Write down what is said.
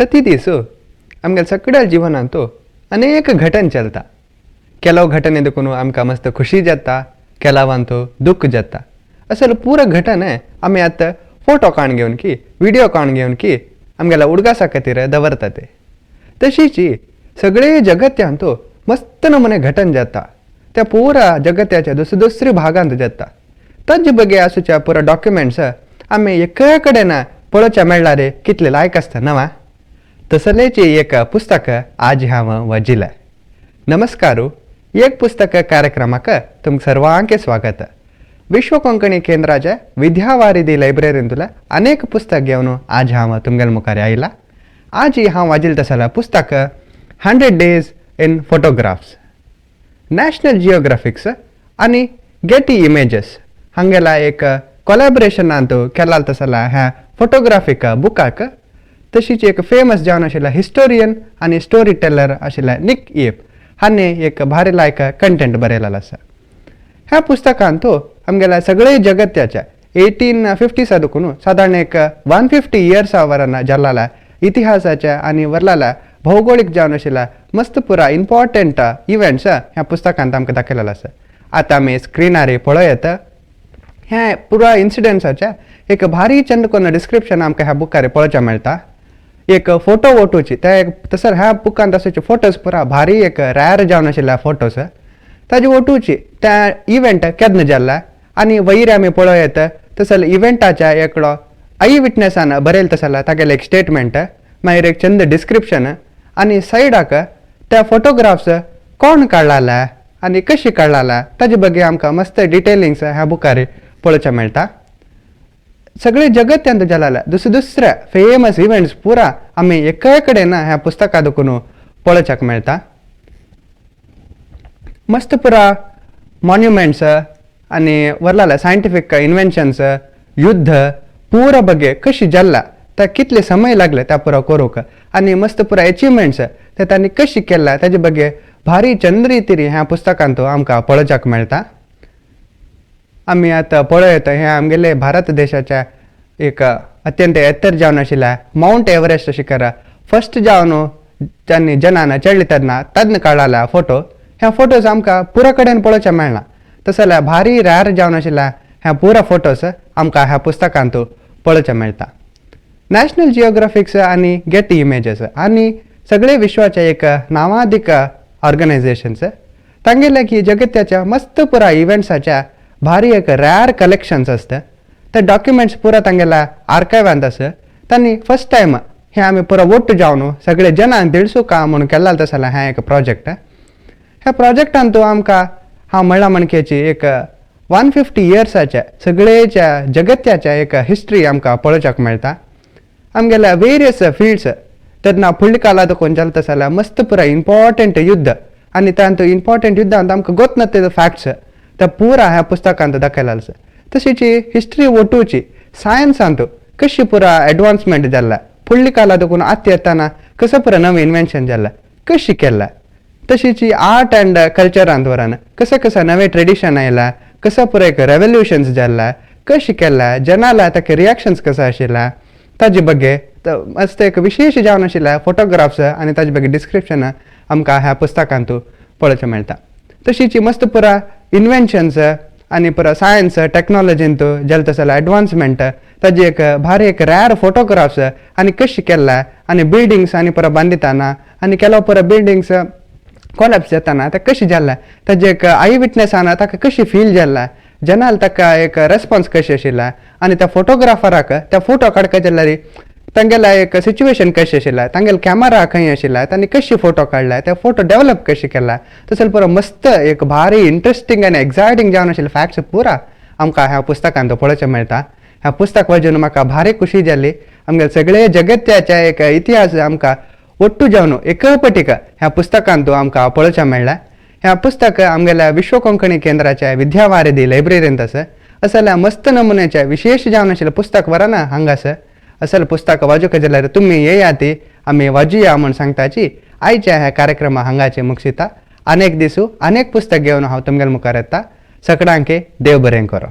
ಪ್ರತಿ ದಿವಸ आमगे सगळ्या जिवनांतू अनेक घटन चलता. ಕೆಲವು घटनेदಕ್ಕೂ आमकां मस्त खुशी जाता, ಕೆಲವಂತೂ दुःख जाता. असल पूरा घटन आमी आतां फोटो काण घेवन की व्हिडिओ काण घेवन की आमगेल्या उडगासा खातीर दवरता ते. तशीच सगळे जगत्यांतू मस्त नमुने घटन जाता. त्या पुरा जगत्याच्या दुसऱ्या भागांत जाता. ताजे बगे आसूच्या पुरा डॉक्युमेंट्स आमी एका कडेन पळोवच्या मेळ्ळार कितले लायक आसता नवा. तसलेची एक पुस्तक आज हांव वाजिला. नमस्कारू, एक पुस्तक कार्यक्रमाक तुमकां सर्वांक स्वागत. विश्व कोंकणी केंद्राच्या विद्यावारिधी लायब्ररींतूला अनेक पुस्तक घेवन आज हांव तुमगेल मुखार आयला. आज हांव वाजिल तसला पुस्तक 100 Days in Photographs. National geographics आनी गेटी इमेजेस हांगेला एक कोलॅबरेशनांत केला तसला ह्या फोटोग्राफीक बुकाक. तशीच एक फेमस जावन आशिल्ला हिस्टोरियन आनी स्टोरी टेलर आशिल्ला निक ईव हांणी एक भारी लायक कंटेंट बरयलेलो आसा. ह्या पुस्तकांत आमगेल्या सगळे जगत्याच्या 1850 सादून सादारण एक 150 years वरान जाल्ला इतिहासाच्या आनी वरलाल्या भौगोळीक जावन आशिल्ला मस्त पुरा इम्पॉर्टंट इव्हेंट्स ह्या पुस्तकांत आमकां दाखयलेलो आसा. आतां आमी स्क्रिनार पळयत. ह्या पुरा इन्सिडेंट्साच्या एक भारी चंद कोन्न डिस्क्रिप्शन आमकां ह्या बुकार पळोवच्या मेळटा. एक फोटो वोटूची त्या एक तसर ह्या बुकांत आसूचे फोटोज पुरा भारी एक रॅर जावन आशिल्ल्या फोटोज ताजे वोटूची त्या इव्हेंट केन्ना जाल्ला आनी वयर आमी पळयत तसले इव्हेंटाच्या एकलो आई विटनेसान बरयला तसला तागेले एक स्टेटमेंट मागीर एक चंद डिस्क्रिप्शन आनी सायडाक त्या फोटोग्राफ्स कोण काडलाला आनी कशी काडलाला ताजे बगे आमकां मस्त डिटेलिंग्स ह्या बुकार पळोवच्या मेळटा. सगळे जगत्यांत जाल्ल्या दुसऱ्या फेमस इव्हेंट्स पुरा आमी एका कडेन ह्या पुस्तकां दुखून पळोवच्याक मेळटा. मस्त पुरा मॉन्युमेंट्स आनी वरलाल्या सायंटिफीक इन्व्हेन्शन्स युद्ध पुरा बगे कशी जाल्ला त्या कितले समय लागले त्या पुरा करूंक आनी मस्त पुरा अचिवमेंट्स ते तांणी कशी केला ताजे बगे भारी चंद्रितिरी ह्या पुस्तकांत आमकां पळोवच्याक मेळटा. आमी आतां पळयत हें आमगेले भारत देशाच्या एक अत्यंत एत्तर जावन आशिल्ल्या माउंट एव्हरेस्ट शिखर फर्स्ट जावन त्यांनी जनान चडले तेन्ना काडलेला फोटो. ह्या फोटोज आमकां पुरा कडेन पळोवच्या मेळना. तस जाल्यार भारी रॅर जावन आशिल्ल्या ह्या पुरा फोटोज आमकां ह्या पुस्तकांत पळोवच्या मेळटा. नॅशनल जियोग्राफिक्स आनी गेटी इमेजेस आनी सगळे विश्वाचे एक नामांकीत ऑर्गनायझेशन्स तांगेले की जगत्याच्या मस्त पुरा इव्हेंट्साच्या भारी एक रॅर कलेक्शन्स असतं. ते डॉक्युमेंट्स पुरा तांगेल्या आर्कायवांत आसा. तांणी फर्स्ट टायम हे आमी पुरा वोट्ट जावन सगळे जनांक दिळसू काम म्हणून केल्लो तसला ह्या एक प्रोजेक्ट. ह्या प्रोजेक्टांत आमकां हांव म्हणला म्हणकेची एक 150 yearsच्या सगळेच्या जगत्याच्या एक हिस्ट्री आमकां पळोवच्याक मेळटा. आमगेल्या वेरियस फिल्ड्स तेन्ना फुडल्या काळांत कोण जालें तसल्या मस्त पुरा इम्पॉर्टंट युद्ध आनी तांतू इम्पॉर्टंट युद्धांत आमकां गोत ते फॅक्ट्स त्या पुरा ह्या पुस्तकांत दाखयलेलो आसा. तशीच हिस्ट्री वोटूची सायन्सांत कशी पुरा एडवान्समेंट जाल्ला फुडल्या काळांत कोण आत्ता येताना कसं पुरा नवें इन्व्हेन्शन जाल्ला कशी केला. तशीच आर्ट अँड कल्चरांत वरान कसं नवें ट्रेडिशन आयला कसं पुरा एक रेवल्युशन्स जाल्ला कशी केला जनाला ताका रिएक्शन्स कसो आशिल्ला ताजे बगे मस्त एक विशेष जावन आशिल्ल्या फोटोग्राफ्स आनी ताजे बगे डिस्क्रिप्शन आमकां ह्या पुस्तकांत पळोवचें मेळटा. तशीच मस्त पुरा इन्व्हेन्शन्स आनी पुरा सायन्स टॅक्नॉलॉजींत जालें तसल्या एडवान्समेंट ताजे एक भारी एक रॅर फोटोग्राफ्स आनी कशी केला आनी बिल्डिंग्स आनी पुरा बांदिताना आनी केलो पुरा बिल्डिंग्स कोलॅप्स जाताना ते कशी जाल्ला ताजे एक आई विटनेसान ताका कशी फील जाल्ला जनाल ताका एक रेस्पॉन्स कशी आशिल्ला आनी त्या फोटोग्राफराक त्या फोटो काडपाक जाल्यार तांगेला एक सिच्युएशन कशी आशिल्ला तांगेलो कॅमेरा खंय आशिल्ला तांणी कशी फोटो काडला ते फोटो डेव्हलप कशी केला तसले पुरो मस्त एक भारी इंट्रस्टिंग आनी एक्सायटींग जावन आशिल्ले फॅक्ट्स पुरा आमकां ह्या पुस्तकांत पळोवचें मेळटा. ह्या पुस्तक वाचून म्हाका भारी खुशी जाली. आमगे सगळे जगत्याचे एक इतिहास आमकां ಒಟ್ಟು ಜಾವನು एकपटीक ह्या पुस्तकांत आमकां पळोवचें मेळ्ळां. ह्या पुस्तक आमगेल्या विश्व कोंकणी केंद्राच्या विद्यावारिधी लायब्ररींत आसा. असल्या मस्त नमुन्याच्या विशेष जावन आशिल्लें पुस्तक वराना हांगासर असलें पुस्तक वाजूंक जाल्यार तुमी येयाती आमी वाजुया म्हूण सांगताची आयच्या ह्या कार्यक्रमा हांगाचे मुक्षिता. अनेक दिसू अनेक पुस्तक घेवन हांव तुमगेल्या मुखार येता. सगळ्यांक देव बरें करो.